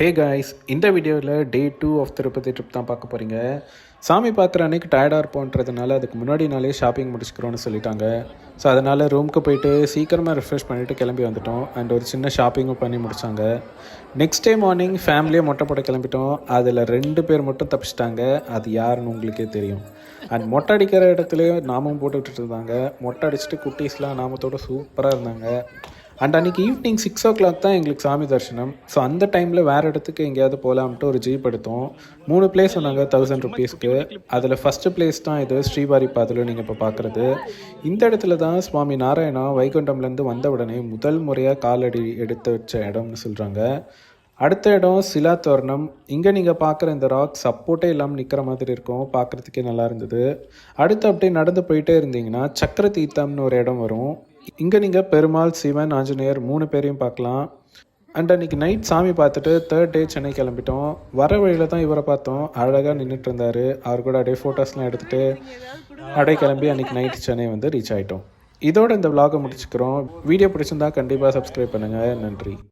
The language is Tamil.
ஹே காய்ஸ், இந்த வீடியோவில் டே 2 ஆஃப் திருப்பதி ட்ரிப் தான் பார்க்க போகிறீங்க. சாமி பார்க்குற அன்றைக்கி டயர்டாக இருப்போன்றதுனால அதுக்கு முன்னாடி நாளே ஷாப்பிங் முடிச்சுக்கிறோன்னு சொல்லிட்டாங்க. ஸோ அதனால் ரூமுக்கு போயிட்டு சீக்கிரமாக ரிஃப்ரெஷ் பண்ணிவிட்டு கிளம்பி வந்துட்டோம். அண்ட் ஒரு சின்ன ஷாப்பிங்கும் பண்ணி முடித்தாங்க. நெக்ஸ்ட் டே மார்னிங் ஃபேமிலியாக மொட்டை போட கிளம்பிட்டோம். அதில் 2 பேர் மட்டும் தப்பிச்சிட்டாங்க. அது யாருன்னு உங்களுக்கே தெரியும். அண்ட் மொட்டை அடிக்கிற இடத்துலையே நாமும் போட்டுக்கிட்டு இருந்தாங்க. மொட்டை அடிச்சுட்டு குட்டீஸ்லாம் நாமத்தோடு சூப்பராக இருந்தாங்க. அண்ட் அன்றைக்கி ஈவினிங் 6 o'clock தான் எங்களுக்கு சாமி தரிசனம். ஸோ அந்த டைமில் வேறு இடத்துக்கு எங்கேயாவது போகலாம்ட்டு ஒரு ஜீப் எடுத்தோம். 3 பிளேஸ் சொன்னாங்க 1000 rupeesக்கு. அதில் ஃபஸ்ட்டு பிளேஸ் தான் இது ஸ்ரீவாரி பாதையில் நீங்கள் இப்போ பார்க்குறது. இந்த இடத்துல தான் சுவாமி நாராயணா வைகுண்டம்லேருந்து வந்த உடனே முதல் முறையாக காலடி எடுத்து வச்ச இடம்னு சொல்கிறாங்க. அடுத்த இடம் சிலா தோரணம். இங்கே நீங்கள் பார்க்குற இந்த ராக் சப்போர்ட்டே இல்லாமல் நிற்கிற மாதிரி இருக்கும். பார்க்குறதுக்கே நல்லா இருந்தது. அடுத்து அப்படியே நடந்து போயிட்டே இருந்தீங்கன்னா சக்கர தீர்த்தம்னு ஒரு இடம் வரும். இங்கே நீங்கள் பெருமாள், சிவன், ஆஞ்சநேயர் 3 பேரையும் பார்க்கலாம். அண்ட் அன்றைக்கி நைட் சாமி பார்த்துட்டு 3rd டே சென்னை கிளம்பிட்டோம். வர வழியில் தான் இவரை பார்த்தோம். அழகாக நின்றுட்டு இருந்தார். அவர் கூட அப்படியே ஃபோட்டோஸ்லாம் எடுத்துகிட்டு அப்படியே கிளம்பி அன்றைக்கி நைட் சென்னை வந்து ரீச் ஆகிட்டோம். இதோட இந்த விலாகை முடிச்சுக்கிறோம். வீடியோ பிடிச்சிருந்தா கண்டிப்பாக சப்ஸ்கிரைப் பண்ணுங்கள். நன்றி.